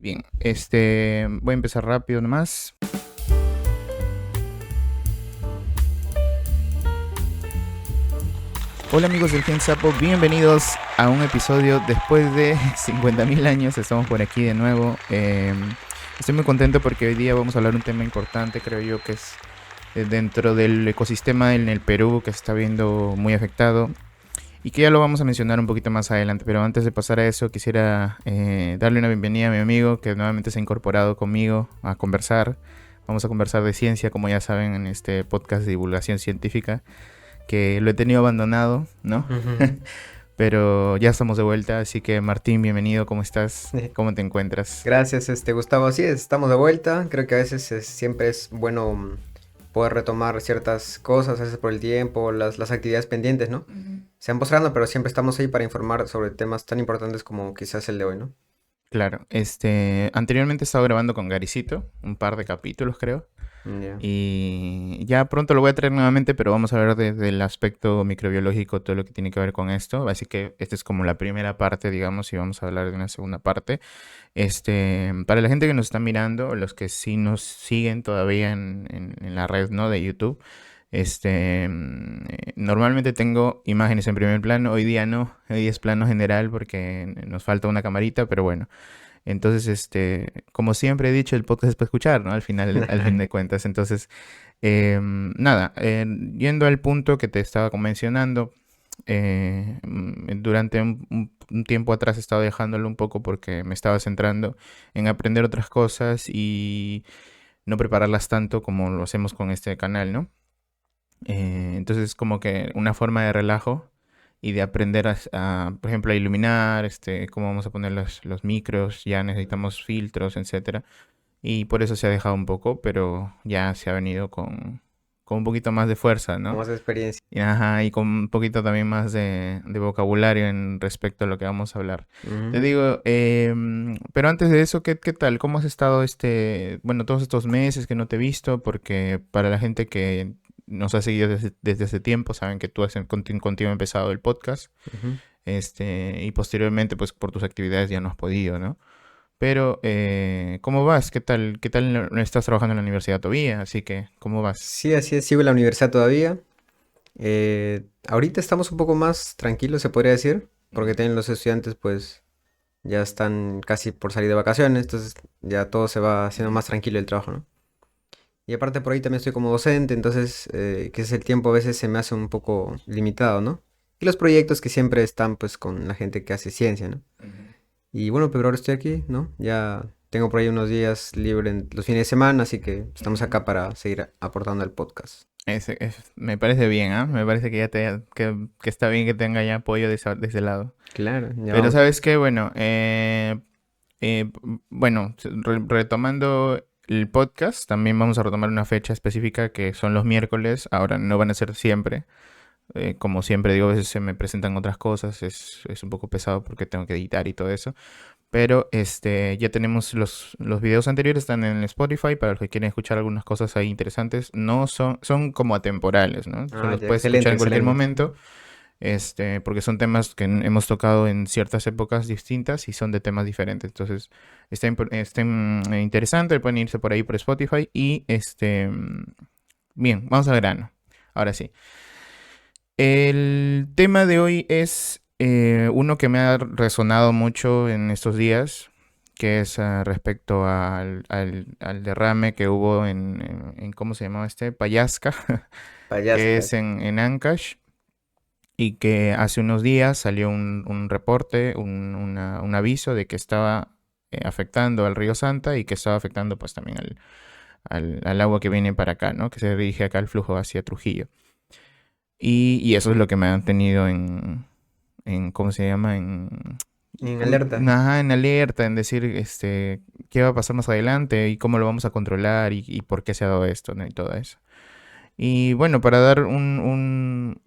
Bien, voy a empezar rápido nomás. Hola amigos del Gen Sapo, bienvenidos a un episodio después de 50.000 años. Estamos por aquí de nuevo. Estoy muy contento porque hoy día vamos a hablar de un tema importante, creo yo, que es dentro del ecosistema en el Perú que se está viendo muy afectado y que ya lo vamos a mencionar un poquito más adelante. Pero antes de pasar a eso, quisiera darle una bienvenida a mi amigo que nuevamente se ha incorporado conmigo a conversar. Vamos a conversar de ciencia, como ya saben, en este podcast de divulgación científica, que lo he tenido abandonado, ¿no? Ujú. Pero ya estamos de vuelta, así que Martín, bienvenido, ¿cómo estás? ¿Cómo te encuentras? Gracias, Gustavo. Así es, estamos de vuelta. Creo que a veces siempre es bueno poder retomar ciertas cosas, a veces por el tiempo, las actividades pendientes, ¿no? Se van postergando, pero siempre estamos ahí para informar sobre temas tan importantes como quizás el de hoy, ¿no? Claro, anteriormente he estado grabando con Garicito, un par de capítulos creo. Ya. Y ya pronto lo voy a traer nuevamente, pero vamos a ver desde el aspecto microbiológico todo lo que tiene que ver con esto. Así que esta es como la primera parte, digamos, y vamos a hablar de una segunda parte. Para la gente que nos está mirando, los que sí nos siguen todavía en la red, ¿no? De YouTube, normalmente tengo imágenes en primer plano, hoy día no, hoy día es plano general porque nos falta una camarita, pero bueno. Entonces, como siempre he dicho, el podcast es para escuchar, ¿no? Al fin de cuentas. Entonces, nada, yendo al punto que te estaba mencionando, durante un tiempo atrás he estado dejándolo un poco porque me estaba centrando en aprender otras cosas y no prepararlas tanto como lo hacemos con este canal, ¿no? Entonces, como que una forma de relajo y de aprender por ejemplo, a iluminar, cómo vamos a poner los micros, ya necesitamos filtros, etcétera. Y por eso se ha dejado un poco, pero ya se ha venido con un poquito más de fuerza, Como ¿no? esa experiencia. Y, ajá, y con un poquito también más de vocabulario en respecto a lo que vamos a hablar. Te Ujú. digo, pero antes de eso, ¿qué tal? ¿Cómo has estado bueno, todos estos meses que no te he visto? Porque para la gente que nos ha seguido desde hace tiempo, saben que tú has contigo empezado el podcast, Ujú. y posteriormente, pues por tus actividades ya no has podido, ¿no? Pero, ¿cómo vas? ¿Qué tal? ¿Qué tal no estás trabajando en la universidad todavía? Así que, ¿cómo vas? Sí, así es, sigo en la universidad todavía. Ahorita estamos un poco más tranquilos, se podría decir, porque Ujú. tienen los estudiantes, pues, ya están casi por salir de vacaciones, entonces ya todo se va haciendo más tranquilo el trabajo, ¿no? Y aparte por ahí también estoy como docente, entonces que es el tiempo a veces se me hace un poco limitado, ¿no? Y los proyectos que siempre están pues con la gente que hace ciencia, ¿no? Ujú. Y bueno, pero ahora estoy aquí, ¿no? Ya tengo por ahí unos días libres en los fines de semana, así que estamos Ujú. acá para seguir aportando al podcast. Me parece bien, ¿ah? Me parece que está bien que tenga ya apoyo de ese lado. Claro, ya Pero vamos. sabes qué, bueno, bueno, retomando el podcast, también vamos a retomar una fecha específica que son los miércoles. Ahora no van a ser siempre. Como siempre digo, a veces se me presentan otras cosas. Es un poco pesado porque tengo que editar y todo eso. Pero ya tenemos los videos anteriores, están en Spotify para los que quieren escuchar algunas cosas ahí interesantes. No son como atemporales, ¿no? Ah, Los ya, puedes escuchar excelente, en cualquier excelente. momento, porque son temas que hemos tocado en ciertas épocas distintas y son de temas diferentes. Entonces, está interesante, pueden irse por ahí por Spotify y bien, vamos al grano. Ahora sí. El tema de hoy es uno que me ha resonado mucho en estos días, que es respecto al derrame que hubo ¿cómo se llamaba Payasca, que Payasca. es en Ancash, y que hace unos días salió un reporte, un aviso de que estaba afectando al río Santa y que estaba afectando pues también al agua que viene para acá, ¿no? Que se dirige acá el flujo hacia Trujillo. Y eso es lo que me han tenido ¿cómo se llama? En alerta. Ajá, en alerta, en decir, qué va a pasar más adelante y cómo lo vamos a controlar y por qué se ha dado esto, ¿no? Y todo eso. Y bueno, para dar un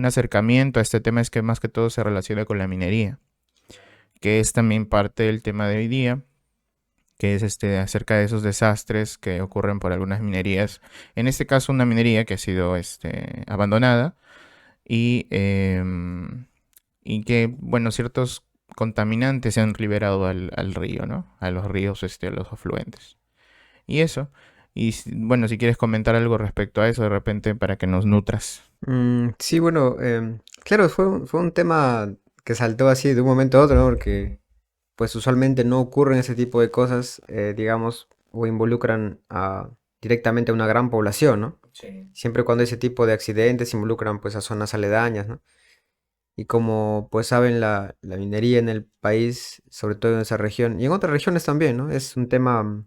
acercamiento a este tema es que más que todo se relaciona con la minería, que es también parte del tema de hoy día, que es acerca de esos desastres que ocurren por algunas minerías. En este caso, una minería que ha sido abandonada y, y que, bueno, ciertos contaminantes se han liberado al río, ¿no? A los ríos, a los afluentes. Y eso. Y bueno, si quieres comentar algo respecto a eso de repente para que nos nutras. Sí, bueno, claro, fue un tema que saltó así de un momento a otro, ¿no? Porque pues usualmente no ocurren ese tipo de cosas, digamos, o involucran directamente a una gran población, ¿no? Sí. Siempre cuando ese tipo de accidentes involucran pues a zonas aledañas, ¿no? Y como pues saben, la minería en el país, sobre todo en esa región, y en otras regiones también, ¿no? Es un tema,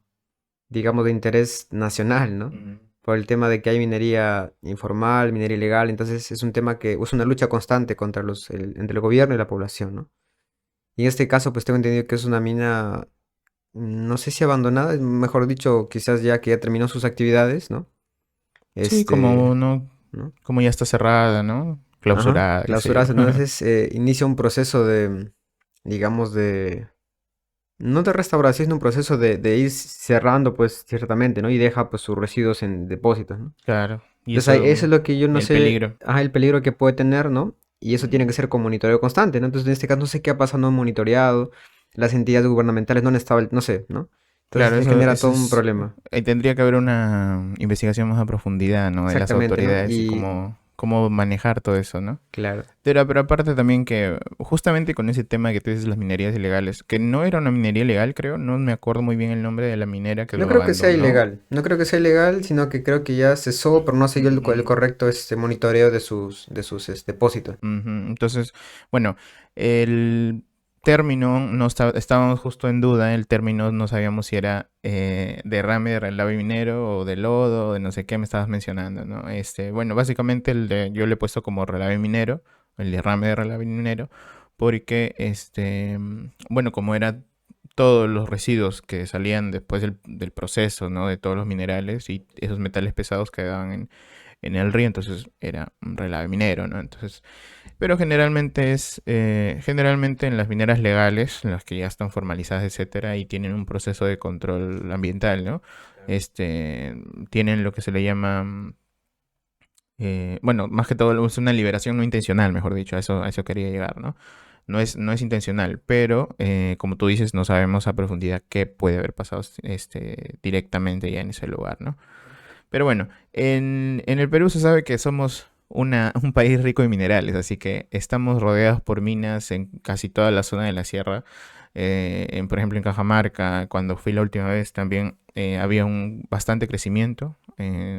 digamos, de interés nacional, ¿no? Ujú. Por el tema de que hay minería informal, minería ilegal, entonces es un tema que es una lucha constante contra entre el gobierno y la población, ¿no? Y en este caso, pues tengo entendido que es una mina, no sé si abandonada, mejor dicho, quizás ya que ya terminó sus actividades, ¿no? Sí, como Este, no, ¿no? como ya está cerrada, ¿no? Ajá, Clausurada, qué sé yo. clausuradas, entonces inicia un proceso de, digamos, no de restauración, sino un proceso de ir cerrando, pues, ciertamente, ¿no? Y deja, pues, sus residuos en depósitos, ¿no? Claro. Y Entonces, eso, eso es lo que yo no el sé, peligro. ajá, el peligro que puede tener, ¿no? Y eso tiene Ujú. que ser con monitoreo constante, ¿no? Entonces, en este caso, no sé qué ha pasado, no han monitoreado, las entidades gubernamentales no han estado, no sé, ¿no? Entonces, Claro, se eso, genera eso todo un es. problema. Tendría que haber una investigación más a profundidad, ¿no? De las Exactamente, ¿no? autoridades y Y, cómo manejar todo eso, ¿no? claro, Pero aparte también que justamente con ese tema que tú dices, las minerías ilegales, que no era una minería ilegal, creo, no me acuerdo muy bien el nombre de la minera que no lo creo que sea abandonó. ilegal, no creo que sea ilegal, sino que creo que ya cesó, pero no siguió el Ujú. correcto monitoreo de sus depósitos. Ujú. Entonces, bueno, el término, no estábamos justo en duda, el término no sabíamos si era derrame de relave minero o de lodo o de no sé qué me estabas mencionando, ¿no? Bueno, básicamente yo le he puesto como relave minero, el derrame de relave minero, porque, bueno, como era todos los residuos que salían después del proceso, ¿no? De todos los minerales y esos metales pesados quedaban en el río, entonces era un relave minero, ¿no? Entonces, pero generalmente en las mineras legales, en las que ya están formalizadas, etcétera, y tienen un proceso de control ambiental, ¿no? Este, tienen lo que se le llama, bueno, más que todo es una liberación no intencional, mejor dicho, a eso quería llegar, ¿no? No es intencional, pero como tú dices, no sabemos a profundidad qué puede haber pasado directamente ya en ese lugar, ¿no? Pero bueno, en el Perú se sabe que somos un país rico en minerales, así que estamos rodeados por minas en casi toda la zona de la sierra. Por ejemplo, en Cajamarca, cuando fui la última vez, también había un bastante crecimiento,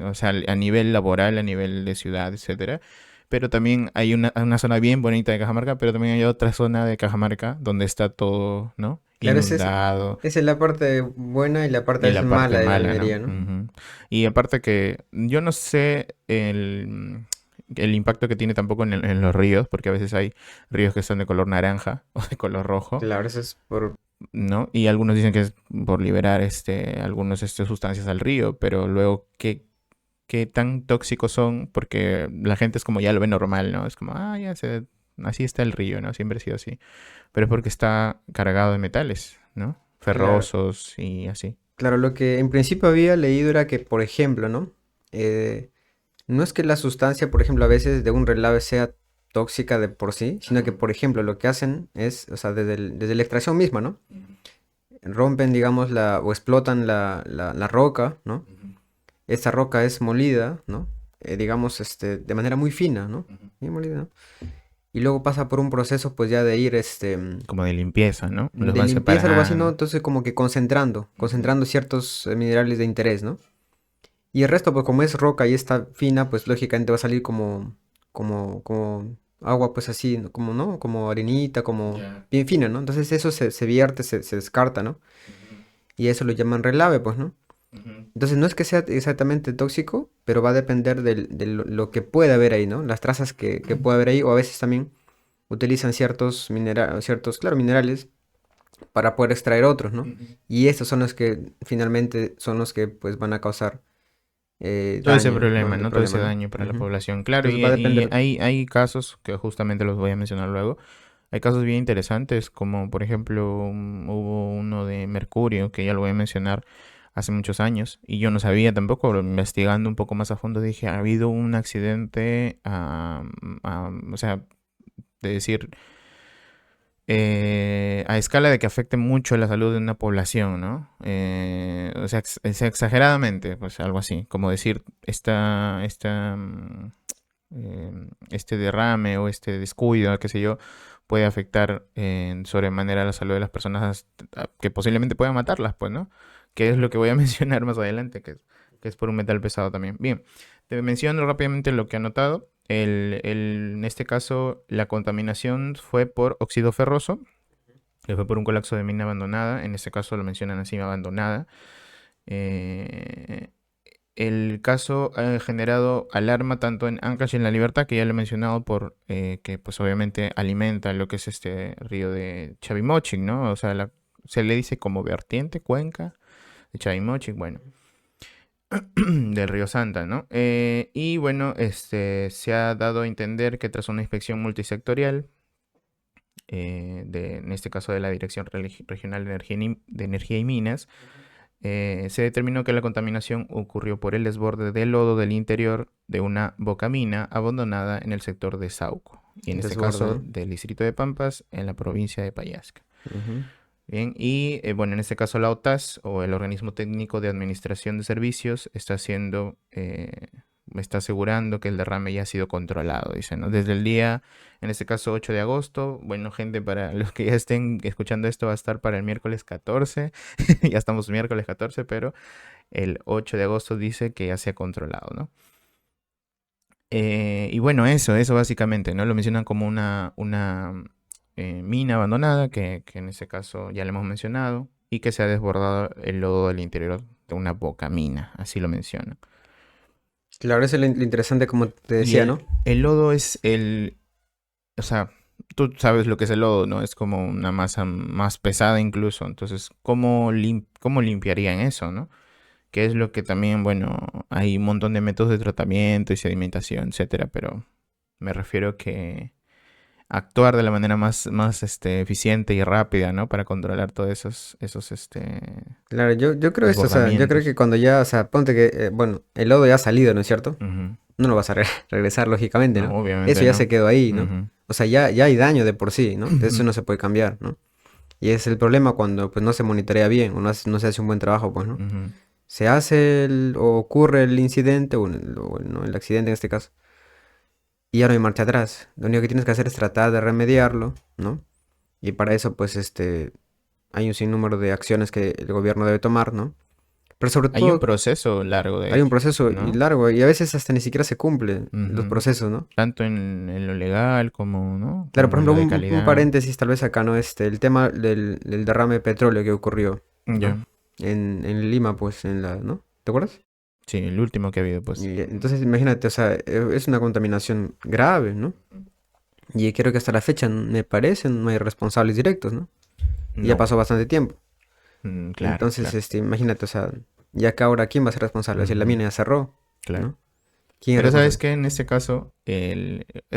o sea, a nivel laboral, a nivel de ciudad, etcétera. Pero también hay una zona bien bonita de Cajamarca, pero también hay otra zona de Cajamarca donde está todo, ¿no? Claro, Inundado. esa es la parte buena y la parte a Y veces la parte mala de la mala, ¿no? minería, ¿no? Ujú. Y aparte que yo no sé el impacto que tiene tampoco en los ríos, porque a veces hay ríos que son de color naranja o de color rojo, Claro, eso es por... ¿no? Y algunos dicen que es por liberar algunas sustancias al río, pero luego qué tan tóxicos son, porque la gente es como ya lo ve normal, ¿no? Es como, así está el río, ¿no? Siempre ha sido así. Pero es porque está cargado de metales, ¿no? Claro, Ferrosos y así. claro, lo que en principio había leído era que, por ejemplo, ¿no? No es que la sustancia, por ejemplo, a veces de un relave sea tóxica de por sí, sino que, por ejemplo, lo que hacen es, o sea, desde la extracción misma, ¿no? Rompen, digamos, o explotan la roca, ¿no? Esta roca es molida, ¿no? Digamos, de manera muy fina, ¿no? Bien molida, ¿no? Y luego pasa por un proceso, pues ya de ir, Como de limpieza, ¿no? Los de van limpieza, algo así, ¿no? separando. Entonces como que concentrando, Ujú. concentrando ciertos minerales de interés, ¿no? Y el resto, pues como es roca y está fina, pues lógicamente va a salir como agua, pues así, ¿no? Como, ¿no? Como arenita, como Ya. bien fina, ¿no? Entonces eso se vierte, se descarta, ¿no? Ujú. Y eso lo llaman relave, pues, ¿no? Ujú. Entonces no es que sea exactamente tóxico, pero va a depender de lo que puede haber ahí, ¿no? Las trazas que puede haber ahí, o a veces también utilizan ciertos, claro, minerales para poder extraer otros, ¿no? Ujú. Y estos son los que finalmente son los que pues van a causar Todo ese daño, ¿no? problema, El ¿no? Todo ese problema, ¿no? daño para la Ujú. población. Claro, Entonces y, va a y depender. hay casos que justamente los voy a mencionar luego. Hay casos bien interesantes, como por ejemplo hubo uno de mercurio, que ya lo voy a mencionar hace muchos años, y yo no sabía tampoco, pero investigando un poco más a fondo dije, ha habido un accidente, o sea, de decir, a escala de que afecte mucho la salud de una población, ¿no? O sea, exageradamente, pues algo así, como decir, este derrame o este descuido, qué sé yo, puede afectar en sobremanera la salud de las personas que posiblemente puedan matarlas, pues, ¿no? Que es lo que voy a mencionar más adelante, que es por un metal pesado también. Bien, te menciono rápidamente lo que he anotado. En este caso, la contaminación fue por óxido ferroso, que fue por un colapso de mina abandonada. En este caso lo mencionan así, abandonada. Eh, el caso ha generado alarma tanto en Ancash y en La Libertad, que ya lo he mencionado, por que pues obviamente alimenta lo que es este río de Chavimochic, ¿no? O sea, se le dice como vertiente, cuenca de Chavimochic, bueno, del río Santa, ¿no? Y bueno, se ha dado a entender que tras una inspección multisectorial, en este caso de la Dirección Regional de Energía y Minas, se determinó que la contaminación ocurrió por el desborde del lodo del interior de una bocamina abandonada en el sector de Sauco, y en este Desborde, caso ¿no? del distrito de Pampas, en la provincia de Payasca. Ujú. Bien, y bueno, en este caso la OTAS, o el Organismo Técnico de Administración de Servicios, está asegurando que el derrame ya ha sido controlado, dice, ¿no? Desde el día, en este caso 8 de agosto, bueno, gente, para los que ya estén escuchando esto, va a estar para el miércoles 14, ya estamos miércoles 14, pero el 8 de agosto dice que ya se ha controlado, ¿no? Y bueno, eso básicamente, ¿no? Lo mencionan como una mina abandonada, que en ese caso ya le hemos mencionado, y que se ha desbordado el lodo del interior de una boca mina, así lo mencionan. Claro, eso es lo interesante, como te Y decía, ¿no? el lodo o sea, tú sabes lo que es el lodo, ¿no? Es como una masa más pesada incluso, entonces, ¿cómo limpiarían eso, ¿no? Que es lo que también, bueno, hay un montón de métodos de tratamiento y sedimentación, etcétera, pero me refiero que actuar de la manera más eficiente y rápida, ¿no? Para controlar todos esos Claro, yo creo esto, o sea, yo creo que desbordamientos. cuando ya, o sea, ponte que, bueno, el lodo ya ha salido, ¿no es cierto? Ujú. No lo vas a regresar, lógicamente, ¿no? No, Eso obviamente ya se no. quedó ahí, ¿no? Ujú. O sea, ya hay daño de por sí, ¿no? Eso Ujú. no se puede cambiar, ¿no? Y es el problema cuando, pues, no se monitorea bien o no se hace un buen trabajo, pues, ¿no? Ujú. Se hace o ocurre el incidente, o el accidente en este caso, y ya no hay marcha atrás. Lo único que tienes que hacer es tratar de remediarlo, ¿no? Y para eso, pues, hay un sinnúmero de acciones que el gobierno debe tomar, ¿no? Pero sobre Hay un todo proceso largo, de hay un hecho, proceso y ¿no? largo y a veces hasta ni siquiera se cumplen los Ujú. procesos, ¿no? Tanto en lo legal como, ¿no? Claro, por Como en ejemplo, lo de un calidad. paréntesis tal vez acá, ¿no? El tema del derrame de petróleo que ocurrió, ¿no? Ya. En Lima, pues, ¿no? ¿Te acuerdas? Sí, el último que ha habido, pues. Y entonces imagínate, o sea, es una contaminación grave, ¿no? Y creo que hasta la fecha, me parece, no hay responsables directos, ¿no? Y ya No. pasó bastante tiempo. Claro, Entonces, claro. imagínate, o sea, ya que ahora, ¿quién va a ser responsable? Si la Ujú. mina ya cerró, Claro. ¿no? ¿Quién es Pero sabes responsable? que en este caso,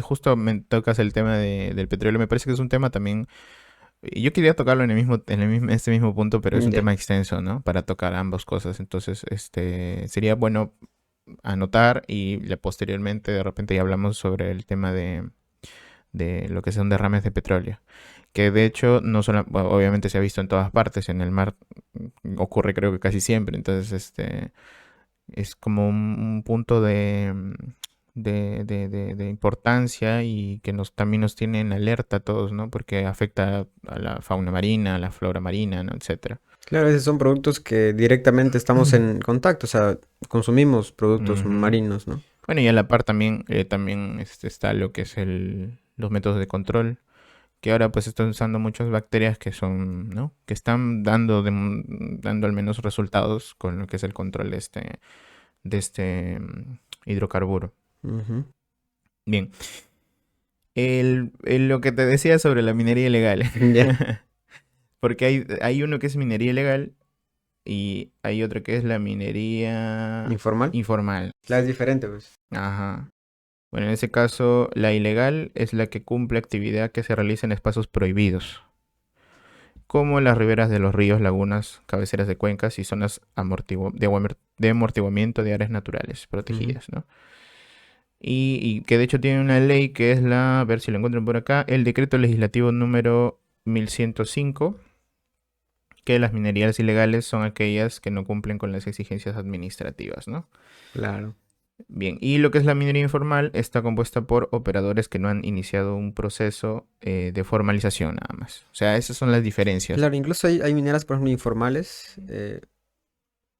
justo me tocas el tema del petróleo, me parece que es un tema también, y yo quería tocarlo este mismo punto, pero es un Ya. tema extenso, ¿no? Para tocar ambas cosas. Entonces, sería bueno anotar y posteriormente de repente ya hablamos sobre el tema de lo que son derrames de petróleo. Que de hecho, no solo, bueno, obviamente se ha visto en todas partes, en el mar ocurre creo que casi siempre. Entonces, es como un punto de importancia y que también nos tiene en alerta a todos, ¿no? Porque afecta a la fauna marina, a la flora marina, ¿no? Etcétera. Claro, esos son productos que directamente estamos en contacto, o sea, consumimos productos Ujú. marinos, ¿no? Bueno, y a la par también está lo que es los métodos de control, que ahora pues están usando muchas bacterias que son, ¿no? Que están dando al menos resultados con lo que es el control de este hidrocarburo. Ujú. Bien, lo que te decía sobre la minería ilegal. Ya. Porque hay uno que es minería ilegal y hay otro que es la minería Informal. informal. Claro, es diferente, pues. Ajá. Bueno, en ese caso, la ilegal es la que cumple actividad que se realiza en espacios prohibidos, como las riberas de los ríos, lagunas, cabeceras de cuencas y zonas de amortiguamiento de áreas naturales Ujú. protegidas, ¿no? Y que de hecho tiene una ley que es a ver si lo encuentran por acá, el decreto legislativo número 1105, que las minerías ilegales son aquellas que no cumplen con las exigencias administrativas, ¿no? Claro. Bien, y lo que es la minería informal está compuesta por operadores que no han iniciado un proceso de formalización nada más. O sea, esas son las diferencias. Claro, incluso hay mineras, por ejemplo, informales,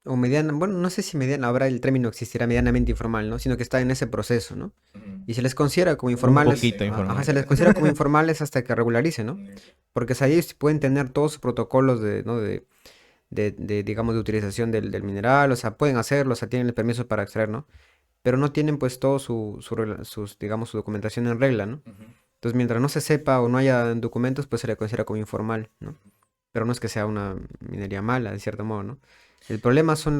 o mediana, bueno, no sé si mediana, ahora el término existirá medianamente informal, ¿no? Sino que está en ese proceso, ¿no? Y se les considera como Un informales, poquito ajá, informal. se les considera como informales hasta que regularicen, ¿no? Porque o sea, ellos pueden tener todos sus protocolos de, ¿no? Digamos, de utilización del mineral, o sea, pueden hacerlo, o sea, tienen el permiso para extraer, ¿no? Pero no tienen pues todo sus, digamos, su documentación en regla, ¿no? Entonces, mientras no se sepa o no haya documentos, pues se le considera como informal, ¿no? Pero no es que sea una minería mala, de cierto modo, ¿no? El problema son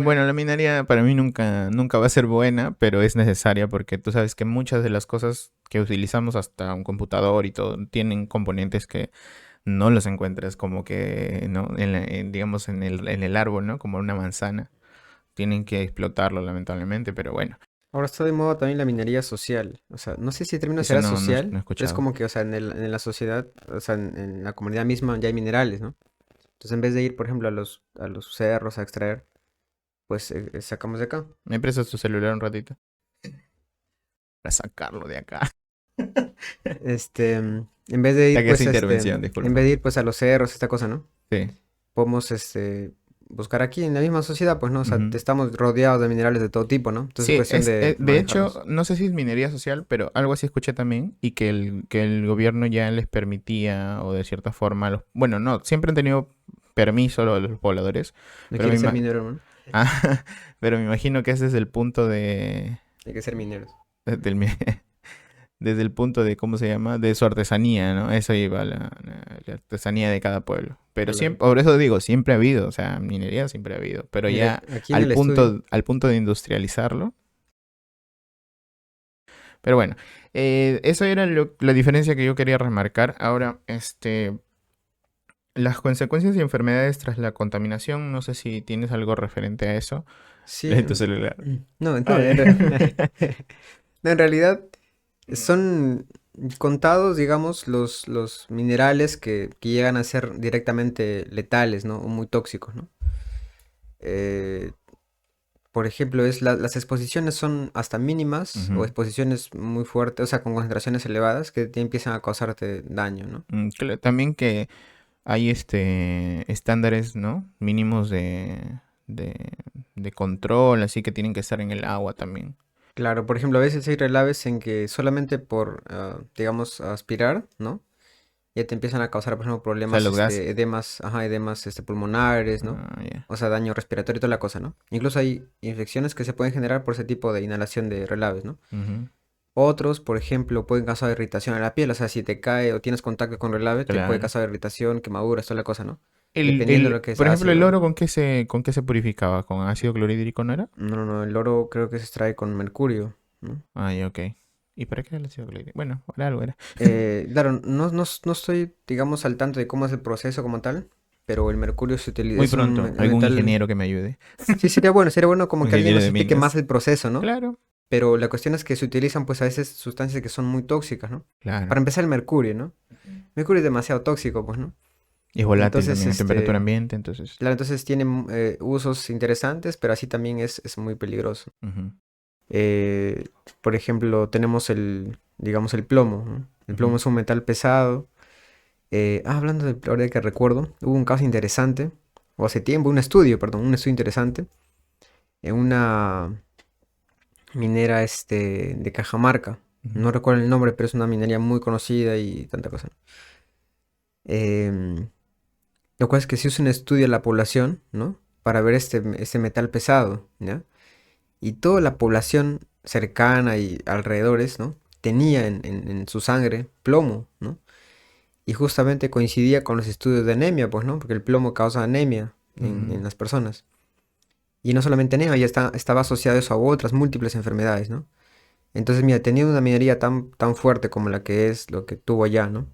Bueno, la minería para mí nunca va a ser buena, pero es necesaria porque tú sabes que muchas de las cosas que utilizamos, hasta un computador y todo, tienen componentes que no los encuentras como que, ¿no? Digamos, en el árbol, ¿no? Como una manzana. Tienen que explotarlo, lamentablemente, pero bueno, Ahora está de moda también la minería social. O sea, no sé si el término esa será no he social, pero es escuchado. como que, o sea, en la sociedad, o sea, en la comunidad misma ya hay minerales, ¿no? Entonces, en vez de ir, por ejemplo, a los cerros a extraer, pues sacamos de acá. ¿Me prestas tu celular un ratito? Para sacarlo de acá. En vez de Ya ir, que esa pues, intervención, en vez disculpa. de ir, pues, a los cerros, esta cosa, ¿no? Sí. Podemos, buscar aquí en la misma sociedad, pues, ¿no? O sea, Ujú. estamos rodeados de minerales de todo tipo, ¿no? Entonces es Sí, cuestión de de hecho, manejarlos. no sé si es minería social, pero algo así escuché también, y que el gobierno ya les permitía, o de cierta forma, bueno, no, siempre han tenido permiso los pobladores, No pero me, quiere ser ima- minero, ¿no? pero me imagino que ese es el punto de, Hay que ser mineros. del mi- desde el punto de, ¿cómo se llama? De su artesanía, ¿no? Eso iba la artesanía de cada pueblo. Pero Claro. siempre, por eso digo, siempre ha habido, o sea, minería siempre ha habido, pero Mira, ya aquí en al el estudio. punto, al punto de industrializarlo. Pero bueno, eso era la diferencia que yo quería remarcar. Ahora, las consecuencias y enfermedades tras la contaminación, no sé si tienes algo referente a eso. Sí. En tu celular. No, no, Ay. no, en realidad son contados, digamos, los minerales que llegan a ser directamente letales, ¿no? O muy tóxicos, ¿no? Eh, por ejemplo, las exposiciones son hasta mínimas o Ujú. exposiciones muy fuertes, o sea, con concentraciones elevadas que te empiezan a causarte daño, ¿no? También que hay estándares, ¿no? Mínimos de, de control, así que tienen que estar en el agua también. Claro, por ejemplo, a veces hay relaves en que solamente por, digamos, aspirar, ¿no? Ya te empiezan a causar, por ejemplo, O sea, problemas, los gases. edemas, ajá, edemas, pulmonares, ¿no? Ah, ya. O sea, daño respiratorio y toda la cosa, ¿no? Incluso hay infecciones que se pueden generar por ese tipo de inhalación de relaves, ¿no? Ujú. Otros, por ejemplo, pueden causar irritación en la piel, o sea, si te cae o tienes contacto con relave, te puede Claro. causar irritación, quemaduras, toda la cosa, ¿no? Dependiendo de lo que es Por ejemplo, el ácido. oro, ¿con qué se purificaba? ¿Con ácido clorhídrico no era? No, no, no, el oro creo que se extrae con mercurio, ¿no? Ah, ya, ok. ¿Y para qué el ácido clorhídrico? Bueno, era algo, era. Claro, no estoy, digamos, al tanto de cómo es el proceso como tal, pero el mercurio se utiliza, Muy es un pronto, algún metal. ingeniero que me ayude. Sí, sería bueno como Un que alguien ingeniero nos de explique más minas. el proceso, ¿no? Claro, Pero la cuestión es que se utilizan pues a veces sustancias que son muy tóxicas, ¿no? claro. Para empezar el mercurio, ¿no? Mercurio es demasiado tóxico, pues, ¿no? Y es volátil Entonces, también en temperatura ambiente, entonces. claro, entonces tiene usos interesantes, pero así también es muy peligroso. Ujú, Eh, por ejemplo, tenemos digamos, el plomo, ¿no? El plomo ujú. es un metal pesado. Hablando del plomo, ahora que recuerdo, hubo un caso interesante, o hace tiempo, un estudio interesante, en una minera de Cajamarca. Ujú. No recuerdo el nombre, pero es una minería muy conocida y tanta cosa. Em, lo cual es que se hizo un estudio a la población, ¿no? Para ver este metal pesado, ¿ya? Y toda la población cercana y alrededores, ¿no? Tenía en su sangre plomo, ¿no? Y justamente coincidía con los estudios de anemia, pues, ¿no? Porque el plomo causa anemia en Ujú. las personas. Y no solamente anemia, ya estaba asociado eso a otras múltiples enfermedades, ¿no? Entonces, mira, teniendo una minería tan fuerte como la que es lo que tuvo allá, ¿no?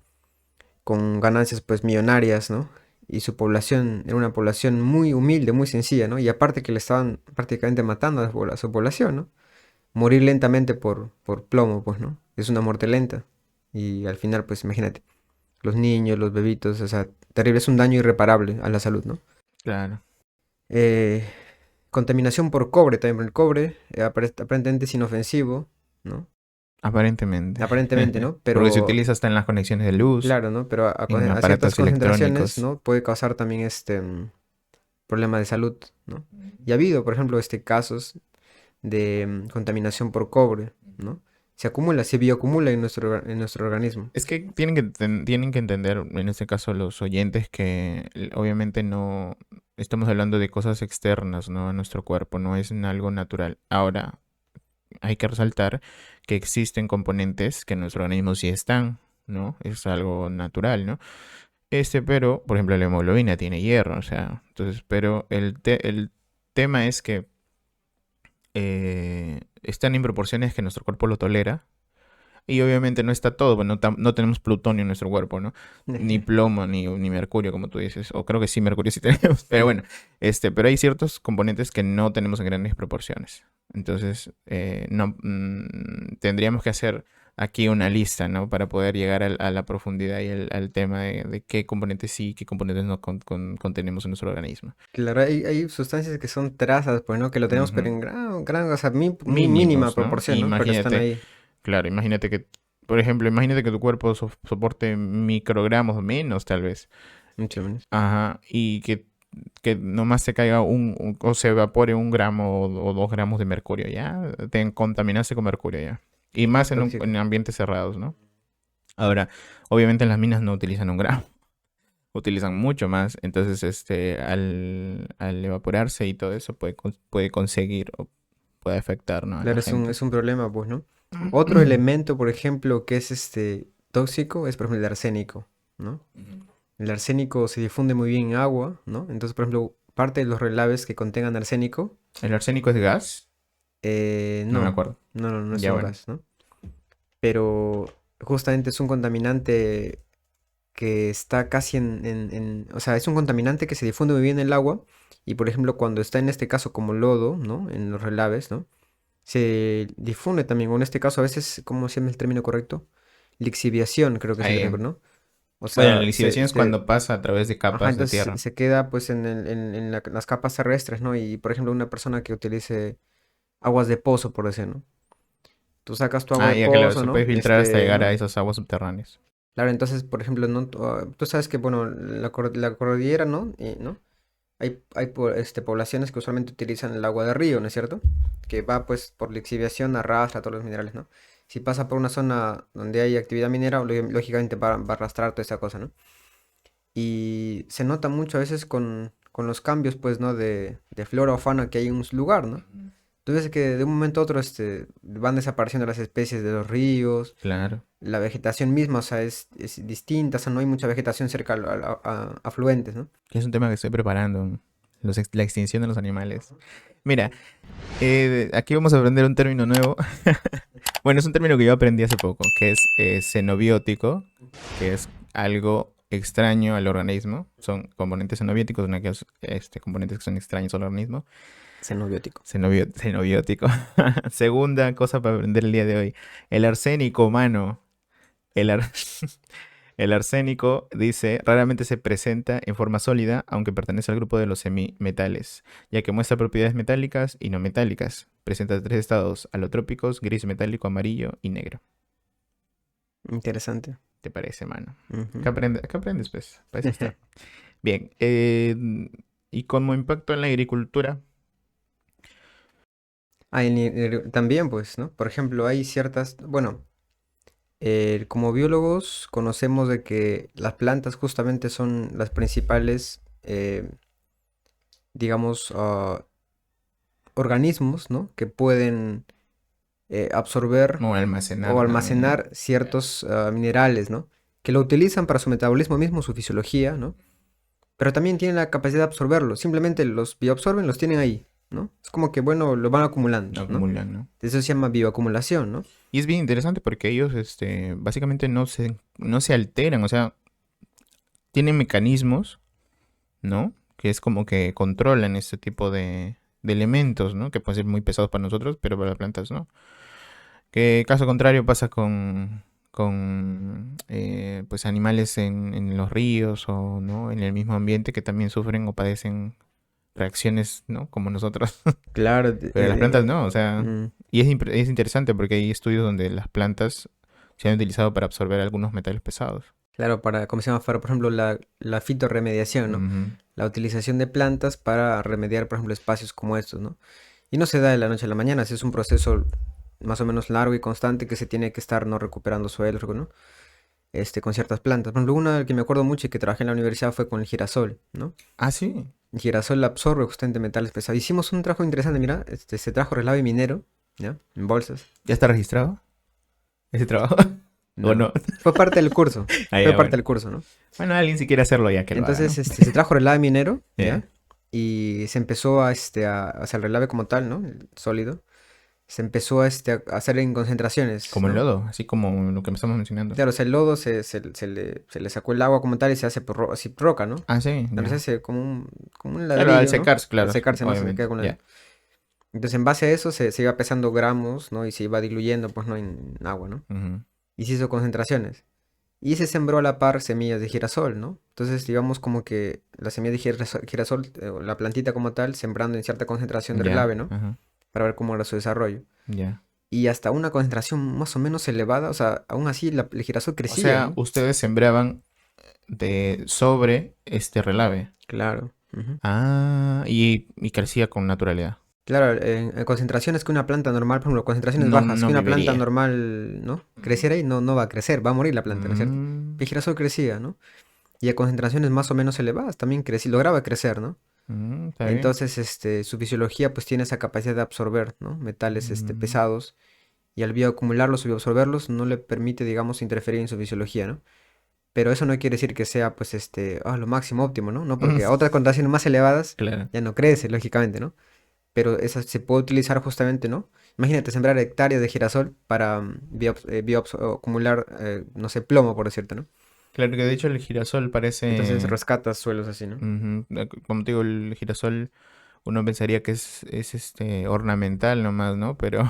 Con ganancias pues millonarias, ¿no? Y su población era una población muy humilde, muy sencilla, ¿no? Y aparte que le estaban prácticamente matando a su población, ¿no? Morir lentamente por plomo, pues, ¿no? Es una muerte lenta. Y al final, pues imagínate. los niños, los bebitos, o sea, terrible, es un daño irreparable a la salud, ¿no? Claro. Eh, contaminación por cobre también. El cobre aparentemente es inofensivo, ¿no? Aparentemente. Aparentemente, ¿no? Porque se Pero, utiliza hasta en las conexiones de luz, claro, ¿no? Pero en a ciertas aparatos concentraciones, electrónicos. ¿no? Puede causar también problema de salud, ¿no? Y ha habido, por ejemplo, casos de contaminación por cobre, ¿no? Se acumula, se bioacumula en nuestro organismo. Es que tienen que entender, en este caso los oyentes, que obviamente no estamos hablando de cosas externas, ¿no? A nuestro cuerpo, no es algo natural. Ahora, hay que resaltar que existen componentes que en nuestro organismo sí están, ¿no? Es algo natural, ¿no? Pero, por ejemplo, la hemoglobina tiene hierro, o sea, entonces, pero el tema es que están en proporciones que nuestro cuerpo lo tolera. Y obviamente no está todo, bueno, no tenemos plutonio en nuestro cuerpo, ¿no? Ni plomo, ni mercurio, como tú dices. O creo que sí, mercurio sí tenemos. Pero bueno, pero hay ciertos componentes que no tenemos en grandes proporciones. Entonces, no, tendríamos que hacer aquí una lista, ¿no? Para poder llegar a la profundidad y al tema de qué componentes sí y qué componentes no contenemos en nuestro organismo. Claro, hay sustancias que son trazas, pues, ¿no? Que lo tenemos, pero Ujú. en gran, o sea, muy mínima Mínimos, ¿no? proporción, ¿no? Pero están Imagínate. ahí. Claro, imagínate que, por ejemplo, imagínate que tu cuerpo soporte microgramos o menos, tal vez. Mucho menos. Ajá, y que nomás se caiga o se evapore 1 gramo o 2 gramos de mercurio, ya, te contaminaste con mercurio, ya. Y más Tóxico. en ambientes cerrados, ¿no? Ahora, obviamente en las minas no utilizan 1 gramo, utilizan mucho más, entonces, al evaporarse y todo eso puede conseguir o puede afectar, ¿no? A la Claro, gente. es un problema, pues, ¿no? Otro elemento, por ejemplo, que es tóxico es, por ejemplo, el arsénico, ¿no? El arsénico se difunde muy bien en agua, ¿no? Entonces, por ejemplo, parte de los relaves que contengan arsénico, ¿El arsénico es gas? No me no, acuerdo. no es Ya un bueno. gas, ¿no? Pero justamente es un contaminante que está casi o sea, es un contaminante que se difunde muy bien en el agua y, por ejemplo, cuando está en este caso como lodo, ¿no? En los relaves, ¿no? Se difunde también, o en este caso a veces, ¿cómo se llama el término correcto? Lixiviación, creo que es el término, Ahí. ¿no? O Bueno, la sea, lisivación es cuando pasa a través de ajá, capas de entonces tierra. se queda pues en las capas terrestres, ¿no? Y por ejemplo, una persona que utilice aguas de pozo, por decir, ¿no? Tú sacas tu agua Ah, de ya claro, pozo, se puede ¿no? filtrar hasta llegar a ¿No? esas aguas subterráneas. Claro, entonces, por ejemplo, ¿no? Tú sabes que, bueno, la cordillera, ¿no? ¿No? Poblaciones que usualmente utilizan el agua de río, ¿no es cierto? Que va pues por lixiviación, arrastra todos los minerales, ¿no? Si pasa por una zona donde hay actividad minera, lógicamente va a arrastrar toda esa cosa, ¿no? Y se nota mucho a veces con los cambios, pues, ¿no? De flora o fauna que hay en un lugar, ¿no? Tú ves que de un momento a otro van desapareciendo las especies de los ríos, Claro. la vegetación misma, o sea, es distinta, o sea, no hay mucha vegetación cerca a afluentes, ¿no? Que es un tema que estoy preparando. La extinción de los animales. Mira, aquí vamos a aprender un término nuevo. Bueno, es un término que yo aprendí hace poco, que es xenobiótico, que es algo extraño al organismo. Son componentes xenobióticos, son aquellos componentes que son extraños al organismo. Xenobiótico. Xenobiótico. Segunda cosa para aprender el día de hoy. El arsénico, mano. El, ar- el arsénico, dice, raramente se presenta en forma sólida, aunque pertenece al grupo de los semimetales, ya que muestra propiedades metálicas y no metálicas. Presenta 3 estados alotrópicos: gris, metálico, amarillo y negro. Interesante. ¿Te parece, mano? Ujú. ¿Qué aprendes, pues? Para eso está. Bien. Y como impacto en la agricultura. Ah, también, pues, ¿no? Por ejemplo, hay ciertas, bueno, como biólogos conocemos de que las plantas justamente son las principales, digamos, organismos, ¿no? Que pueden absorber O o almacenar también, ¿no? almacenar ciertos minerales, ¿no? Que lo utilizan para su metabolismo mismo, su fisiología, ¿no? Pero también tienen la capacidad de absorberlos. Simplemente los bioabsorben, los tienen ahí, ¿no? Es como que, bueno, lo van acumulando, ¿no? Acumulan, ¿no? Eso se llama bioacumulación, ¿no? Y es bien interesante porque ellos, básicamente no se alteran, o sea, tienen mecanismos, ¿no? Que es como que controlan este tipo de elementos, ¿no? Que pueden ser muy pesados para nosotros, pero para las plantas no. Que caso contrario pasa pues animales en los ríos o ¿no? en el mismo ambiente que también sufren o padecen reacciones, ¿no? Como nosotros. Claro, Pero las plantas no, o sea, mm, y es interesante porque hay estudios donde las plantas se han utilizado para absorber algunos metales pesados. claro, para, como se llama, por ejemplo, la fitorremediación, ¿no? Ujú. La utilización de plantas para remediar, por ejemplo, espacios como estos, ¿no? Y no se da de la noche a la mañana, es un proceso más o menos largo y constante que se tiene que estar, ¿no? Recuperando suelos, ¿no? Con ciertas plantas. Por ejemplo, una que me acuerdo mucho y que trabajé en la universidad fue con el girasol, ¿no? Ah, sí, El girasol absorbe justamente metales pesados. Hicimos un trabajo interesante, mira, se trajo relave minero, ¿ya? En bolsas. ¿ya está registrado ese trabajo? ¿O No. no? Fue parte del curso. Ah, Fue ya, parte bueno. del curso, ¿no? Bueno, alguien si quiere hacerlo ya que lo haga, Entonces, ¿no? se trajo relave minero, Ya. ¿ya? Y se empezó a hacer el relave como tal, ¿no? El sólido. Se empezó a hacer en concentraciones, Como el ¿no? lodo, así como lo que me estamos mencionando. Claro, o sea, el lodo se le sacó el agua como tal y se hace así roca, ¿no? Ah, sí, Claro, se ya. hace como un Claro, al ladrillo, ¿no? secarse, Al claro, secarse, ¿no? Se queda obviamente, con ya. Entonces, en base a eso se iba pesando gramos, ¿no? Y se iba diluyendo, pues, ¿no? En agua, ¿no? Ujú. Y se hizo concentraciones. Y se sembró a la par semillas de girasol, ¿no? Entonces, digamos como que la semilla de girasol, o la plantita como tal, sembrando en cierta concentración de Ya, relave, ¿no? ajá, Para ver cómo era su desarrollo. ya. Y hasta una concentración más o menos elevada, o sea, aún así el girasol O crecía, sea, ¿no? ustedes sembraban sobre este relave. Claro. Ujú. Ah, y crecía con naturalidad. Claro, en concentraciones que una planta normal, por ejemplo, concentraciones No, bajas, no que una planta viviría. normal, ¿no? Creciera y no va a crecer, va a morir la planta, ¿no es cierto? Mm, El girasol crecía, ¿no? Y a concentraciones más o menos elevadas también crecía, lograba crecer, ¿no? está bien. Entonces, su fisiología pues tiene esa capacidad de absorber, ¿no? Metales, Mm, pesados y al bioacumularlos o bioabsorberlos no le permite, digamos, interferir en su fisiología, ¿no? Pero eso no quiere decir que sea, pues, lo máximo óptimo, ¿no? No, porque a otras concentraciones más elevadas claro. ya no crece, lógicamente, ¿no? Pero esa se puede utilizar justamente, ¿no? Imagínate sembrar hectáreas de girasol para acumular, no sé, plomo, por decirte, ¿no? Claro que de hecho el girasol Entonces parece, rescatas suelos así, ¿no? ujú, como te digo, el girasol uno pensaría que es ornamental nomás, ¿no? Pero,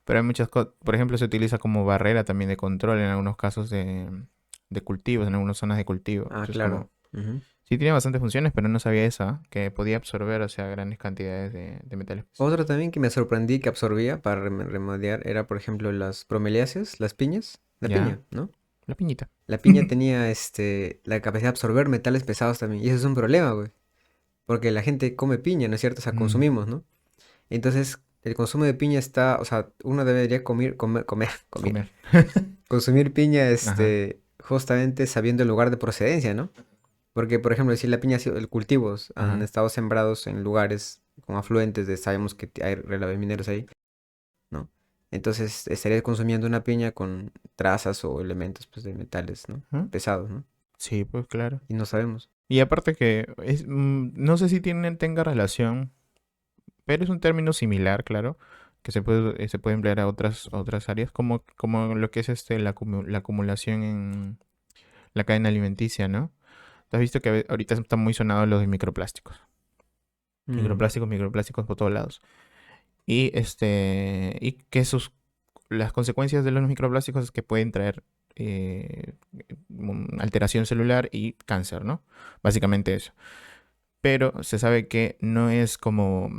pero hay muchas cosas, por ejemplo, se utiliza como barrera también de control en algunos casos de cultivos, en algunas zonas de cultivo. Ah, Entonces claro. como, Ujú. sí tiene bastantes funciones, pero no sabía esa, que podía absorber, o sea, grandes cantidades de metales pesados. Otro también que me sorprendí que absorbía para remediar era, por ejemplo, las bromeliáceas, las piñas, la Ya, piña, ¿no? la piñita. La piña tenía la capacidad de absorber metales pesados también. Y eso es un problema, güey. Porque la gente come piña, ¿no es cierto? O sea, Mm, consumimos, ¿no? Entonces, el consumo de piña está, o sea, uno debería comer. consumir piña, Ajá. justamente sabiendo el lugar de procedencia, ¿no? Porque, por ejemplo, si la piña, el cultivos han Ajá. estado sembrados en lugares con afluentes sabemos que hay relaves mineros ahí, ¿no? Entonces estarías consumiendo una piña con trazas o elementos, pues, de metales, ¿no? Ajá. Pesados, ¿no? Sí, pues claro. Y no sabemos. Y aparte que no sé si tenga relación, pero es un término similar, claro, que se puede emplear a otras áreas, como lo que es la acumulación en la cadena alimenticia, ¿no? ¿Te has visto que ahorita están muy sonados los de microplásticos? Mm, Microplásticos por todos lados. Y que las consecuencias de los microplásticos es que pueden traer alteración celular y cáncer, ¿no? Básicamente eso. Pero se sabe que no es como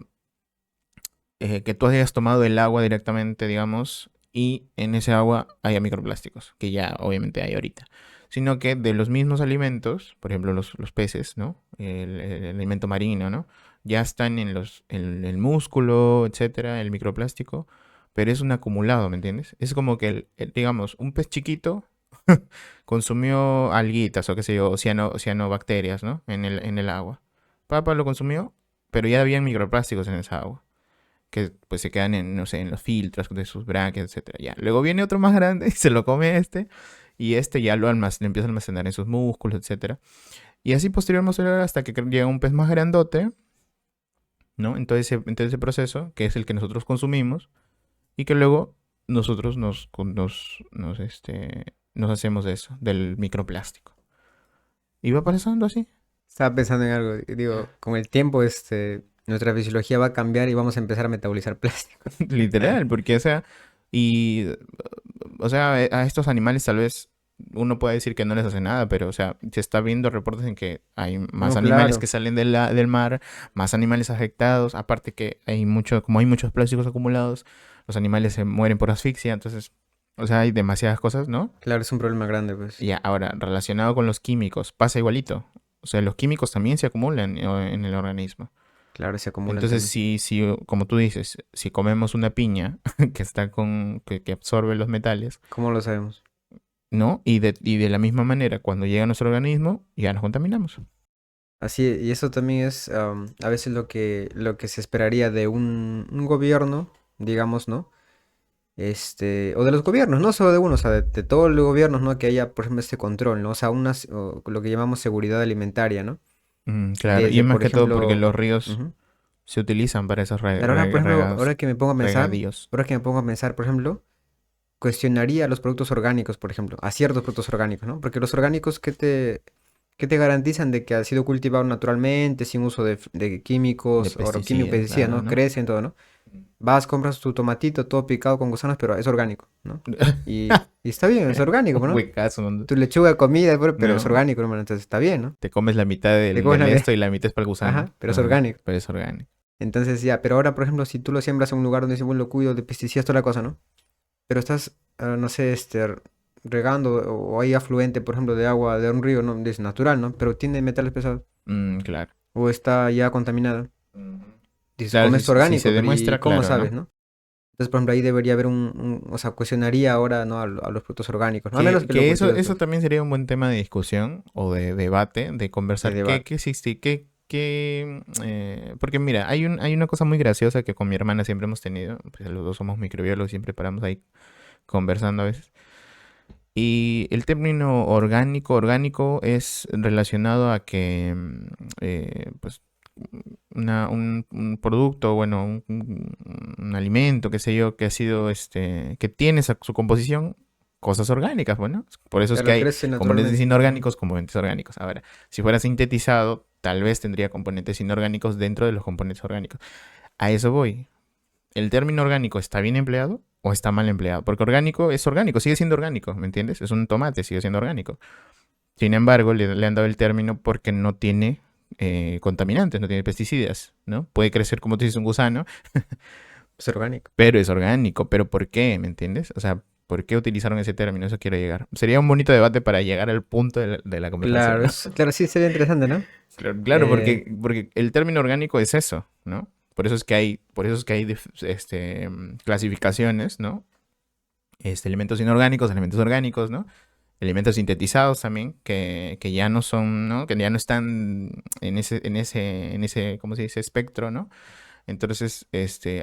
que tú hayas tomado el agua directamente, digamos, y en ese agua haya microplásticos, que ya obviamente hay ahorita. Sino que de los mismos alimentos, por ejemplo los peces, ¿no? El alimento marino, ¿no? Ya están en el músculo, etcétera, el microplástico, pero es un acumulado, ¿me entiendes? Es como que, digamos, un pez chiquito consumió alguitas o qué sé yo, cianobacterias, ¿no? En el agua. Papá lo consumió, pero ya habían microplásticos en esa agua que pues se quedan en, no sé, en los filtros de sus branquias, etcétera. Ya. Luego viene otro más grande y se lo come y este ya lo empieza a almacenar en sus músculos, etcétera. Y así posteriormente hasta que llega un pez más grandote, ¿no? En todo ese proceso, que es el que nosotros consumimos, y que luego nosotros nos hacemos de eso, del microplástico. Y va pasando así. Estaba pensando en algo, y digo, con el tiempo, nuestra fisiología va a cambiar y vamos a empezar a metabolizar plástico. Literal, porque, o sea, y o sea, a estos animales tal vez uno puede decir que no les hace nada, pero, o sea, se está viendo reportes en que hay más No, animales que claro. salen del mar, más animales afectados, aparte que hay mucho, como hay muchos plásticos acumulados, los animales se mueren por asfixia, entonces, o sea, hay demasiadas cosas, ¿no? Claro, es un problema grande, pues. Y ahora, relacionado con los químicos, pasa igualito. O sea, los químicos también se acumulan en el organismo. Claro, se acumulan Entonces, también. si, como tú dices, si comemos una piña que está que absorbe los metales, ¿Cómo lo sabemos? ¿no? Y de la misma manera, cuando llega a nuestro organismo, ya nos contaminamos. Así, y eso también es a veces lo que se esperaría de un gobierno, digamos, ¿no? O de los gobiernos, no solo de uno, o sea, de todos los gobiernos, ¿no? Que haya, por ejemplo, este control, ¿no? O sea, lo que llamamos seguridad alimentaria, ¿no? Claro, y Desde, es más por que todo porque ejemplo, los ríos ujú. se utilizan para esos Pero ahora, por ejemplo, regadíos. ahora que me pongo a pensar, por ejemplo, cuestionaría los productos orgánicos, por ejemplo, a ciertos productos orgánicos, ¿no? Porque los orgánicos, qué te garantizan de que ha sido cultivado naturalmente, sin uso de De químicos, o químicos, pesticidas, pesticidas, claro, ¿no? ¿no? Crecen, todo, ¿no? Vas, compras tu tomatito todo picado con gusanos, pero es orgánico, ¿no? Y está bien, es orgánico, Un ¿no? huecazo, ¿no? Tu lechuga, comida, pero es No, orgánico, hermano, entonces está bien, ¿no? te comes la mitad Te comes del la... esto y la mitad es para el gusano. Ajá, pero es Ajá, orgánico. pero es orgánico. Entonces ya, pero ahora, por ejemplo, si tú lo siembras en un lugar donde dice, bueno, lo cuido de pesticidas, toda la cosa, ¿no? Pero estás, no sé, regando o hay afluente, por ejemplo, de agua de un río, ¿no? Es natural, ¿no? Pero tiene metales pesados Claro. o está ya contaminada. Ujú. Dices, Claro, comes si se orgánico, pero ¿y demuestra, cómo claro, sabes, ¿no? no? Entonces, por ejemplo, ahí debería haber o sea, cuestionaría ahora, ¿no? A los productos orgánicos, ¿no? A menos que lo Que eso, cultives, eso pues, también sería un buen tema de discusión o de debate, de de conversar qué debate. existe, porque mira, hay una cosa muy graciosa que con mi hermana siempre hemos tenido, pues los dos somos microbiólogos, siempre paramos ahí conversando a veces. Y el término orgánico es relacionado a que, pues, un producto, bueno, un alimento, qué sé yo, que ha sido, que tiene su composición, cosas orgánicas, bueno. Por eso es que Claro, hay crece componentes naturalmente. inorgánicos, componentes orgánicos. Ahora, si fuera sintetizado, tal vez tendría componentes inorgánicos dentro de los componentes orgánicos. A eso voy. ¿El término orgánico está bien empleado o está mal empleado? Porque orgánico es orgánico, sigue siendo orgánico, ¿me entiendes? Es un tomate, sigue siendo orgánico. Sin embargo, le han dado el término porque no tiene contaminantes, no tiene pesticidas, ¿no? Puede crecer, como tú dices, un gusano, Es orgánico. pero es orgánico. ¿Pero por qué? ¿Me entiendes? O sea, ¿por qué utilizaron ese término? Eso quiero llegar. Sería un bonito debate para llegar al punto de la conversación, Claro, ¿no? claro, sí, sería interesante, ¿no? Claro, claro, Eh, porque el término orgánico es eso, ¿no? Por eso es que hay clasificaciones, ¿no? Elementos inorgánicos, elementos orgánicos, ¿no? Elementos sintetizados también, que ya no son, ¿no? Que ya no están en ese, ¿cómo se dice? Espectro, ¿no? Entonces,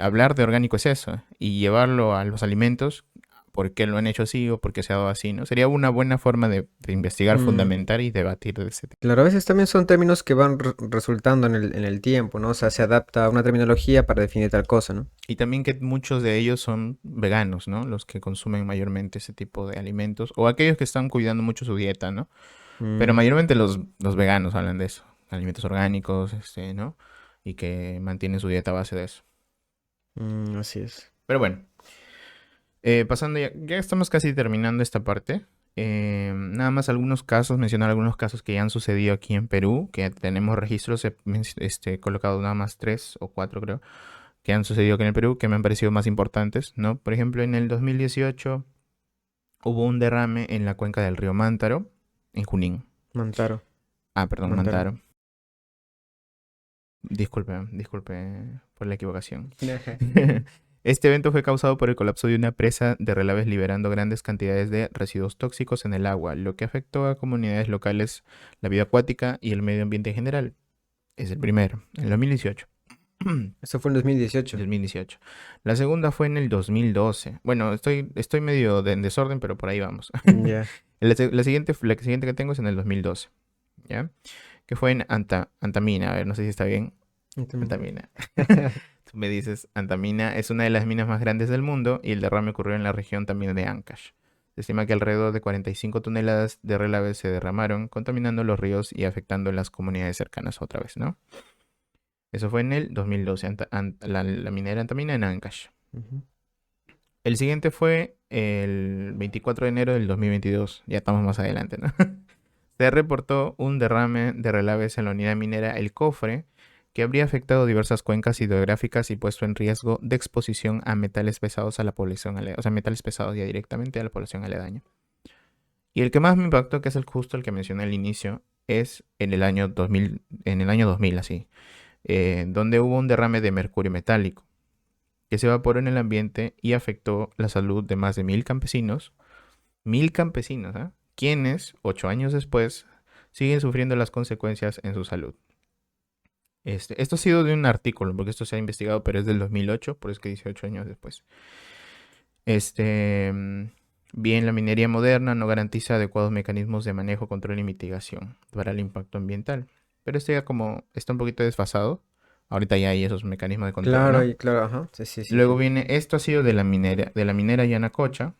hablar de orgánico es eso, y llevarlo a los alimentos, por qué lo han hecho así o por qué se ha dado así, ¿no? Sería una buena forma de investigar, mm, fundamentar y debatir de ese tema. claro, a veces también son términos que van resultando en el tiempo, ¿no? O sea, se adapta a una terminología para definir tal cosa, ¿no? Y también que muchos de ellos son veganos, ¿no? Los que consumen mayormente ese tipo de alimentos, o aquellos que están cuidando mucho su dieta, ¿no? Pero Mm, mayormente los veganos hablan de eso, alimentos orgánicos, ¿no? Y que mantienen su dieta a base de eso. así es. Pero bueno, pasando ya estamos casi terminando esta parte. Nada más mencionar algunos casos que ya han sucedido aquí en Perú, que tenemos registros, he colocado nada más 3 o 4 creo, que han sucedido aquí en el Perú, que me han parecido más importantes, ¿no? Por ejemplo, en el 2018 hubo un derrame en la cuenca del río Mántaro, en Junín. Mantaro, Ah, perdón, Mantaro. Mantaro. Disculpe por la equivocación. Este evento fue causado por el colapso de una presa de relaves liberando grandes cantidades de residuos tóxicos en el agua, lo que afectó a comunidades locales, la vida acuática y el medio ambiente en general. Es el primero, en el 2018. Eso fue en 2018. 2018. La segunda fue en el 2012. Bueno, estoy medio en desorden, pero por ahí vamos. Ya. La siguiente que tengo es en el 2012, ¿ya? Que fue en Antamina. A ver, no sé si está bien. Entonces, Antamina. Tú me dices, Antamina es una de las minas más grandes del mundo y el derrame ocurrió en la región también de Ancash. Se estima que alrededor de 45 toneladas de relaves se derramaron, contaminando los ríos y afectando las comunidades cercanas otra vez, ¿no? Eso fue en el 2012, la minera Antamina en Ancash. ujú. El siguiente fue el 24 de enero del 2022. Ya estamos más adelante, ¿no? Se reportó un derrame de relaves en la unidad minera El Cofre que habría afectado diversas cuencas hidrográficas y puesto en riesgo de exposición a metales pesados a la población aledaña. O sea, metales pesados ya directamente a la población aledaña. Y el que más me impactó, que es el justo el que mencioné al inicio, es en el año 2000, así, donde hubo un derrame de mercurio metálico que se evaporó en el ambiente y afectó la salud de más de 1000 campesinos, ¿eh? Quienes, 8 años después, siguen sufriendo las consecuencias en su salud. Esto ha sido de un artículo, porque esto se ha investigado, pero es del 2008, por eso es que 18 años después. Este, mm, Bien, la minería moderna no garantiza adecuados mecanismos de manejo, control y mitigación para el impacto ambiental. Pero esto ya como está un poquito desfasado. Ahorita ya hay esos mecanismos de control, Claro, ¿no? y claro, ajá. Sí, sí, sí, Luego sí. viene, esto ha sido de la minera Yanacocha.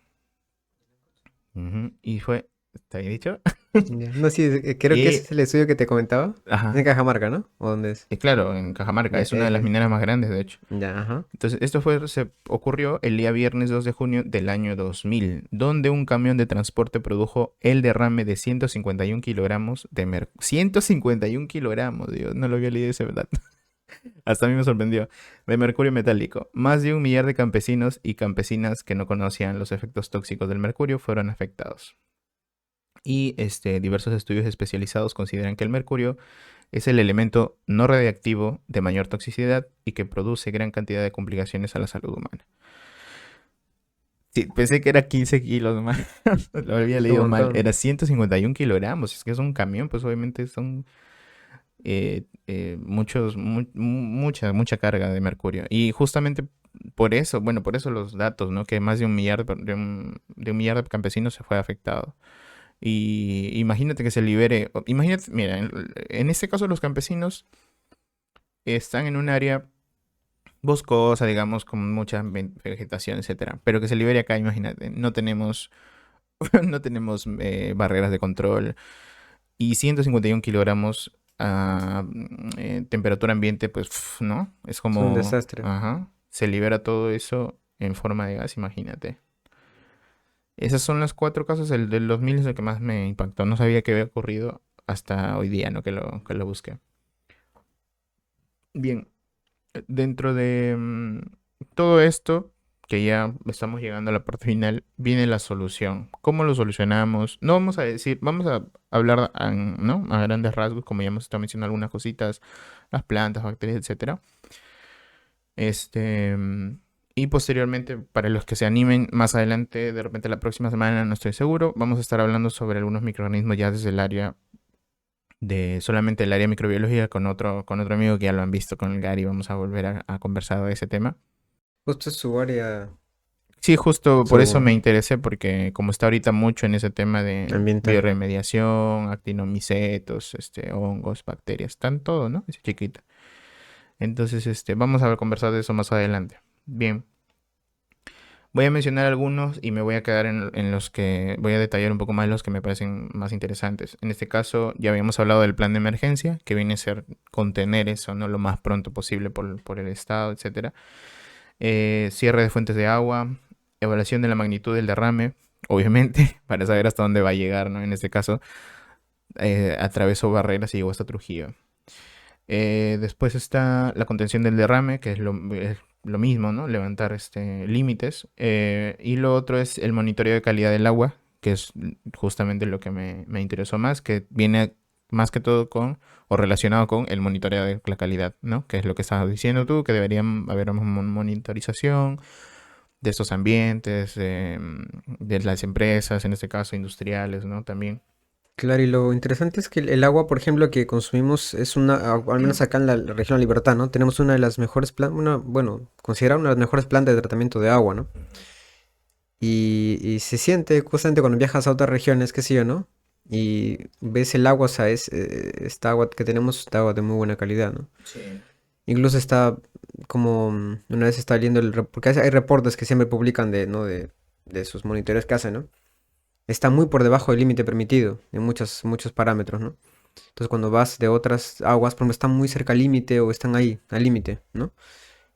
Ujú, y fue, ¿está bien dicho? Ya. No, sí, creo que ese Y, es el estudio que te comentaba. Es en ajá, Cajamarca, ¿no? ¿O dónde es? claro, en Cajamarca, Ya, es una de las mineras más grandes, de hecho. ya, ajá. Entonces, se ocurrió el día viernes 2 de junio del año 2000, donde un camión de transporte produjo el derrame de 151 kilogramos de mercurio. 151 kilogramos, Dios, no lo había leído ese dato. Hasta a mí me sorprendió. De mercurio metálico. Más de 1 millar de campesinos y campesinas que no conocían los efectos tóxicos del mercurio fueron afectados. Y diversos estudios especializados consideran que el mercurio es el elemento no radiactivo de mayor toxicidad y que produce gran cantidad de complicaciones a la salud humana. Sí, pensé que era 15 kilos más. Lo había Es un leído mal. montón. Era 151 kilogramos. Es que es un camión, pues obviamente son mucha carga de mercurio. Y justamente por eso, bueno, por eso los datos, ¿no? Que más de 1 millar de campesinos se fue afectado. Y imagínate que se libere. Imagínate, mira, en este caso los campesinos están en un área boscosa, digamos, con mucha vegetación, etcétera. Pero que se libere acá, imagínate, no tenemos, no tenemos barreras de control. Y 151 kilogramos a temperatura ambiente, pues, ¿no? Es Es un como, desastre. ajá, se libera todo eso en forma de gas, imagínate. Esas son las 4 casos. El del 2000 es el que más me impactó. No sabía que había ocurrido hasta hoy día, ¿no? Que lo busqué. Bien, dentro de todo esto, que ya estamos llegando a la parte final, viene la solución. ¿Cómo lo solucionamos? No vamos a decir, vamos a hablar, ¿no? A grandes rasgos, como ya hemos estado mencionando algunas cositas, las plantas, bacterias, etcétera. Este, mm, y posteriormente, para los que se animen más adelante, de repente la próxima semana, no estoy seguro, vamos a estar hablando sobre algunos microorganismos ya desde el área solamente el área microbiológica con otro amigo que ya lo han visto con el Gary. Vamos a volver a conversar de ese tema. Justo es su área, Sí, justo por eso su me interesé, porque como está ahorita mucho en ese tema de ambiental. bioremediación, actinomicetos, hongos, bacterias, están todo, ¿no? Es chiquita. Entonces, vamos a conversar de eso más adelante. Bien, voy a mencionar algunos y me voy a quedar en los que voy a detallar un poco más los que me parecen más interesantes. En este caso, ya habíamos hablado del plan de emergencia, que viene a ser contener eso, ¿no? Lo más pronto posible por el Estado, etcétera. Cierre de fuentes de agua, evaluación de la magnitud del derrame, obviamente, para saber hasta dónde va a llegar, ¿no? En este caso, atravesó barreras y llegó hasta Trujillo. Después está la contención del derrame, que es lo mismo, ¿no? Levantar límites. Y lo otro es el monitoreo de calidad del agua, que es justamente lo que me interesó más, que viene más que todo o relacionado con el monitoreo de la calidad, ¿no? Que es lo que estabas diciendo tú, que deberían haber una monitorización de estos ambientes, de las empresas, en este caso industriales, ¿no? También. Claro, y lo interesante es que el agua, por ejemplo, que consumimos es al menos acá en la región de Libertad, ¿no? Tenemos una de las mejores plantas, bueno, considerada una de las mejores plantas de tratamiento de agua, ¿no? Y se siente justamente cuando viajas a otras regiones, qué sé yo, ¿no? Y ves el agua, o sea, esta agua que tenemos, esta agua de muy buena calidad, ¿no? Sí. Incluso está como, una vez está leyendo porque hay reportes que siempre publican de sus monitores que hacen, ¿no? Está muy por debajo del límite permitido en muchos parámetros, ¿no? Entonces cuando vas de otras aguas, por ejemplo, están muy cerca al límite o están ahí, al límite, ¿no?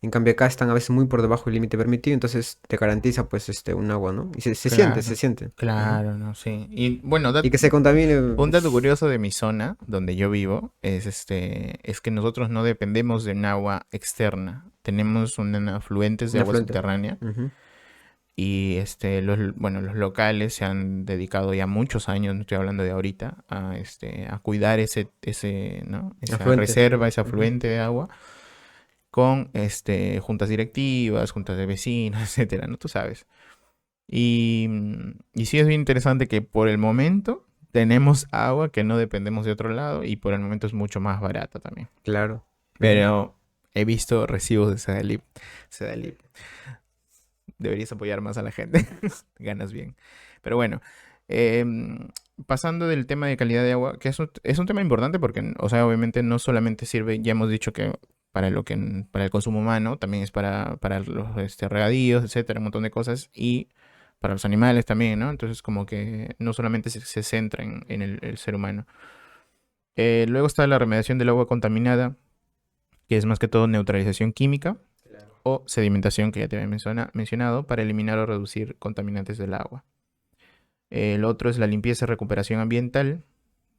En cambio acá están a veces muy por debajo del límite permitido, entonces te garantiza pues un agua, ¿no? Y se siente, se Claro, siente. Ujú. claro, no, sí. Y bueno, Y que se contamine. un dato curioso de mi zona, donde yo vivo, es que nosotros no dependemos de un agua externa. Tenemos afluentes de Un agua afluente. subterránea Ujú. y bueno, los locales se han dedicado ya muchos años, no estoy hablando de ahorita, a cuidar ¿no? Esa Afluente. reserva, ese Ujú. afluente de agua con juntas directivas, juntas de vecinos, etcétera, ¿no? Tú sabes. Y sí es bien interesante que por el momento tenemos agua que no dependemos de otro lado y por el momento es mucho más barata también. Claro. Ujú. Pero he visto recibos de Sedalip. Sedalip, deberías apoyar más a la gente. Ganas bien. Pero bueno, pasando del tema de calidad de agua, que es un tema importante porque, o sea, obviamente no solamente sirve, ya hemos dicho que para el consumo humano, también es para los regadíos, etcétera, un montón de cosas, y para los animales también, ¿no? Entonces, como que no solamente se centra en el ser humano. Luego está la remediación del agua contaminada, que es más que todo neutralización química o sedimentación, que ya te había mencionado, para eliminar o reducir contaminantes del agua. El otro es la limpieza y recuperación ambiental,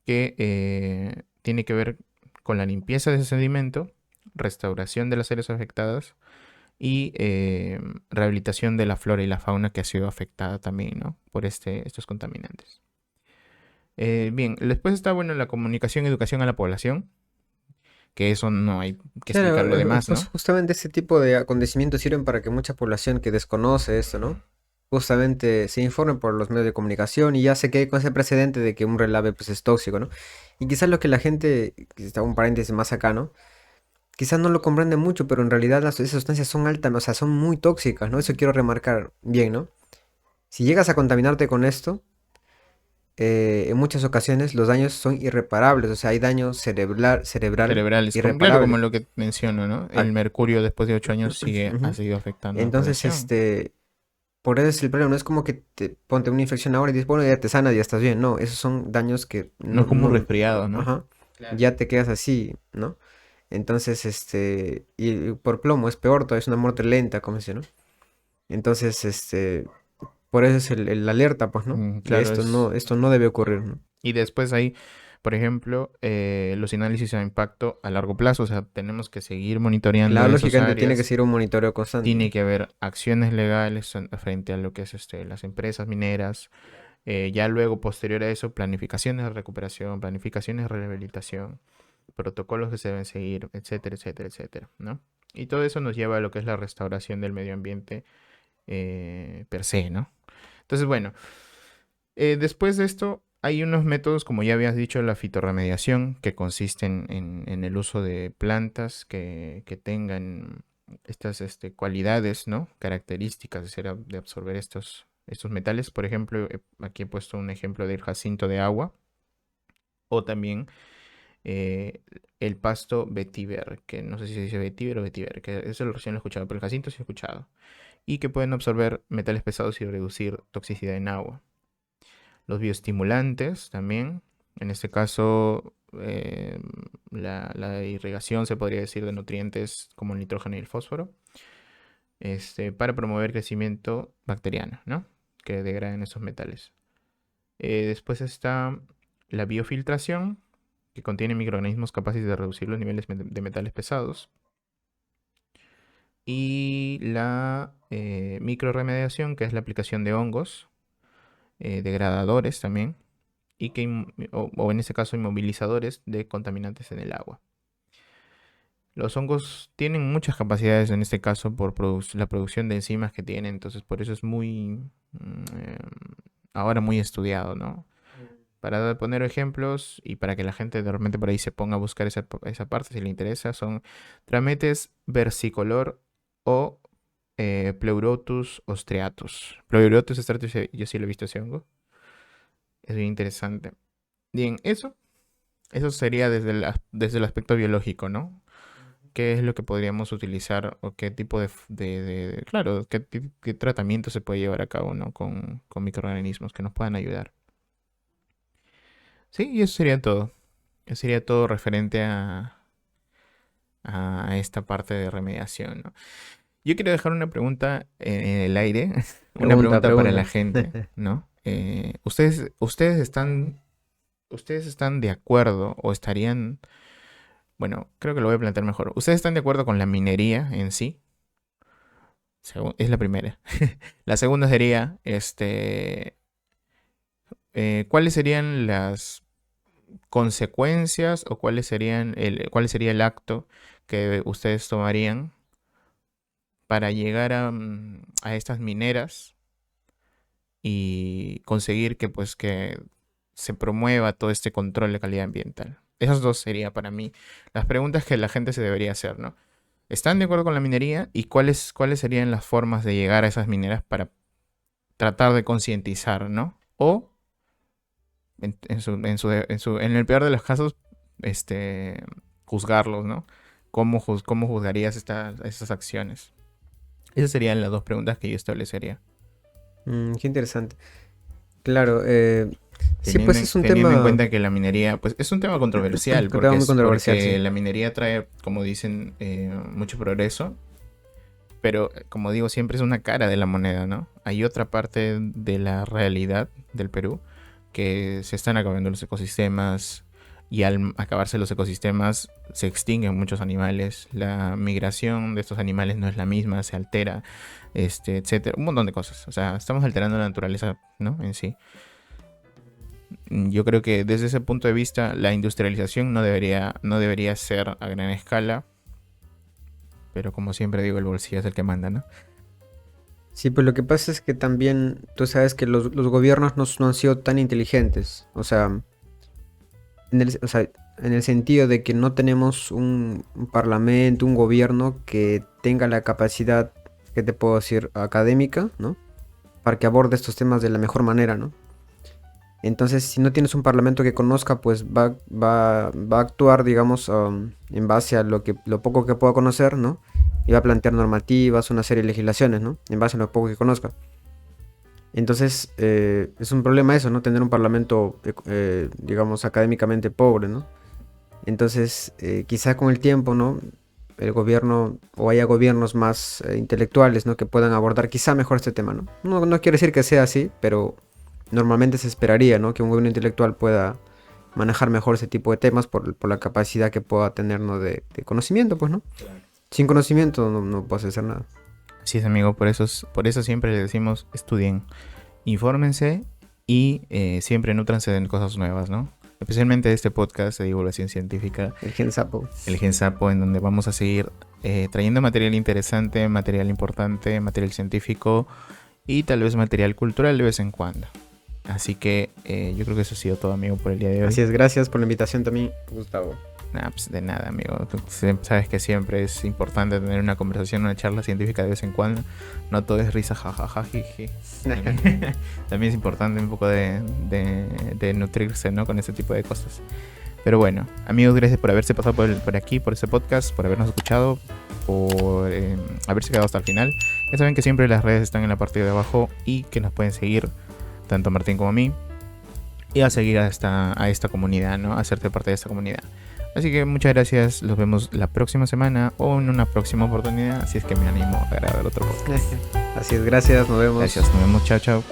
que tiene que ver con la limpieza de ese sedimento, restauración de las áreas afectadas y rehabilitación de la flora y la fauna que ha sido afectada también, ¿no? Por estos contaminantes. Bien, después está, bueno, la comunicación y educación a la población, que eso no hay que explicarlo de Claro, más, ¿no? justamente este tipo de acontecimientos sirven para que mucha población que desconoce esto, ¿no? Justamente se informe por los medios de comunicación y ya se quede con ese precedente de que un relave pues es tóxico, ¿no? Y quizás lo que la gente, está un paréntesis más acá, ¿no? Quizás no lo comprende mucho, pero en realidad esas sustancias son altas, o sea, son muy tóxicas, ¿no? Eso quiero remarcar bien, ¿no? Si llegas a contaminarte con esto, en muchas ocasiones los daños son irreparables, o sea, hay daño cerebral Cerebrales, claro, como irreparable. lo que menciono, ¿no? Ah, El mercurio después de 8 años ha ujú. seguido afectando a la Entonces, población. por eso es el problema, no es como que te ponte una infección ahora y dices, bueno, ya te sanas, ya estás bien, no, esos son daños que No es como un no, resfriado, ¿no? ajá, Claro. ya te quedas así, ¿no? Entonces, y por plomo es peor, todavía es una muerte lenta, como se, ¿no? Entonces, por eso es el alerta, pues, ¿no? De Claro, es. esto no debe ocurrir, ¿no? Y después hay, por ejemplo, los análisis a impacto a largo plazo. O sea, tenemos que seguir monitoreando Claro, esas lógicamente tiene que áreas. ser un monitoreo constante, Tiene ¿no? que haber acciones legales frente a lo que es las empresas mineras. Ya luego, posterior a eso, planificaciones de recuperación, planificaciones de rehabilitación, protocolos que se deben seguir, etcétera, etcétera, etcétera, ¿no? Y todo eso nos lleva a lo que es la restauración del medio ambiente per se, ¿no? Entonces, bueno, después de esto, hay unos métodos, como ya habías dicho, la fitorremediación, que consisten en el uso de plantas que tengan estas cualidades, ¿no? Características de absorber estos metales. Por ejemplo, aquí he puesto un ejemplo del jacinto de agua o también eh, el pasto vetiver, que no sé si se dice vetiver o vetiver, que eso recién lo he escuchado, pero el jacinto sí he escuchado. Y que pueden absorber metales pesados y reducir toxicidad en agua. Los bioestimulantes también, en este caso la irrigación se podría decir de nutrientes como el nitrógeno y el fósforo, para promover crecimiento bacteriano, ¿no? Que degraden esos metales. Después está la biofiltración, que contiene microorganismos capaces de reducir los niveles de metales pesados. Y la microremediación, que es la aplicación de hongos, degradadores también, y o en este caso inmovilizadores de contaminantes en el agua. Los hongos tienen muchas capacidades en este caso por la producción de enzimas que tienen, entonces por eso es ahora muy estudiado, ¿no? Para poner ejemplos y para que la gente de repente por ahí se ponga a buscar esa parte si le interesa, son Trametes versicolor o Pleurotus ostreatus. Pleurotus ostreatus, yo sí lo he visto ese hongo, es bien interesante. Bien, eso sería desde el aspecto biológico, ¿no? ¿Qué es lo que podríamos utilizar o qué tipo claro, qué tratamiento se puede llevar a cabo, ¿no? Con microorganismos que nos puedan ayudar. Sí, y eso sería todo. Eso sería todo referente a esta parte de remediación, ¿no? Yo quiero dejar una pregunta en el aire, una pregunta para la gente, ¿no? ¿Ustedes están de acuerdo o estarían, bueno, creo que lo voy a plantear mejor. ¿Ustedes están de acuerdo con la minería en sí? Es la primera. La segunda sería, ¿cuáles serían las consecuencias o cuál sería el acto que ustedes tomarían para llegar a estas mineras y conseguir que pues que se promueva todo este control de calidad ambiental? Esas dos serían para mí las preguntas que la gente se debería hacer, ¿no? ¿Están de acuerdo con la minería? ¿Y cuáles serían las formas de llegar a esas mineras para tratar de concientizar, ¿no? O, en el peor de los casos, juzgarlos, ¿no? ¿Cómo juzgarías estas acciones? Esas serían las dos preguntas que yo establecería. Qué interesante. Claro, sí, Teniendo, pues es un teniendo en tema, cuenta que la minería, pues es un tema controversial, un tema muy controversial, porque sí. la minería trae, como dicen, mucho progreso, pero como digo, siempre es una cara de la moneda, ¿no? Hay otra parte de la realidad del Perú, que se están acabando los ecosistemas, y al acabarse los ecosistemas se extinguen muchos animales, la migración de estos animales no es la misma, se altera, etcétera, un montón de cosas. O sea, estamos alterando la naturaleza, ¿no? En sí. Yo creo que desde ese punto de vista la industrialización no debería ser a gran escala, pero como siempre digo, el bolsillo es el que manda, ¿no? Sí, pues lo que pasa es que también tú sabes que los gobiernos no han sido tan inteligentes. O sea, en el sentido de que no tenemos un parlamento, un gobierno que tenga la capacidad, ¿qué te puedo decir?, académica, ¿no? Para que aborde estos temas de la mejor manera, ¿no? Entonces, si no tienes un parlamento que conozca, pues va a actuar, digamos, en base a lo poco que pueda conocer, ¿no? Y va a plantear normativas, una serie de legislaciones, ¿no? En base a lo poco que conozca. Entonces, es un problema eso, ¿no? Tener un parlamento, digamos, académicamente pobre, ¿no? Entonces, quizá con el tiempo, ¿no? El gobierno, o haya gobiernos más intelectuales, ¿no? Que puedan abordar quizá mejor este tema, ¿no? No quiere decir que sea así, pero normalmente se esperaría, ¿no? Que un gobierno intelectual pueda manejar mejor ese tipo de temas por la capacidad que pueda tener, ¿no? De conocimiento, pues, ¿no? Sin conocimiento no puedes hacer nada. Así es, amigo, por eso siempre les decimos estudien, infórmense y siempre nútranse de cosas nuevas, ¿no? Especialmente este podcast de divulgación científica, El Gen Sapo. el Gen Sapo, en donde vamos a seguir trayendo material interesante, material importante, material científico y tal vez material cultural de vez en cuando. Así que yo creo que eso ha sido todo, amigo, por el día de hoy. Así es, gracias por la invitación también, Gustavo. Nah, pues de nada, amigo. Tú sabes que siempre es importante tener una conversación, una charla científica de vez en cuando. No todo es risa, jajaja, jiji. También es importante un poco de nutrirse, ¿no? Con ese tipo de cosas. Pero bueno, amigos, gracias por haberse pasado por aquí, por este podcast, por habernos escuchado, por haberse quedado hasta el final. Ya saben que siempre las redes están en la parte de abajo y que nos pueden seguir, tanto a Martín como a mí, y a seguir a esta comunidad, ¿no? A hacerte parte de esta comunidad. Así que muchas gracias, los vemos la próxima semana o en una próxima oportunidad, si es que me animo a grabar otro podcast. Así es, gracias, nos vemos. Gracias, nos vemos, chao, chao.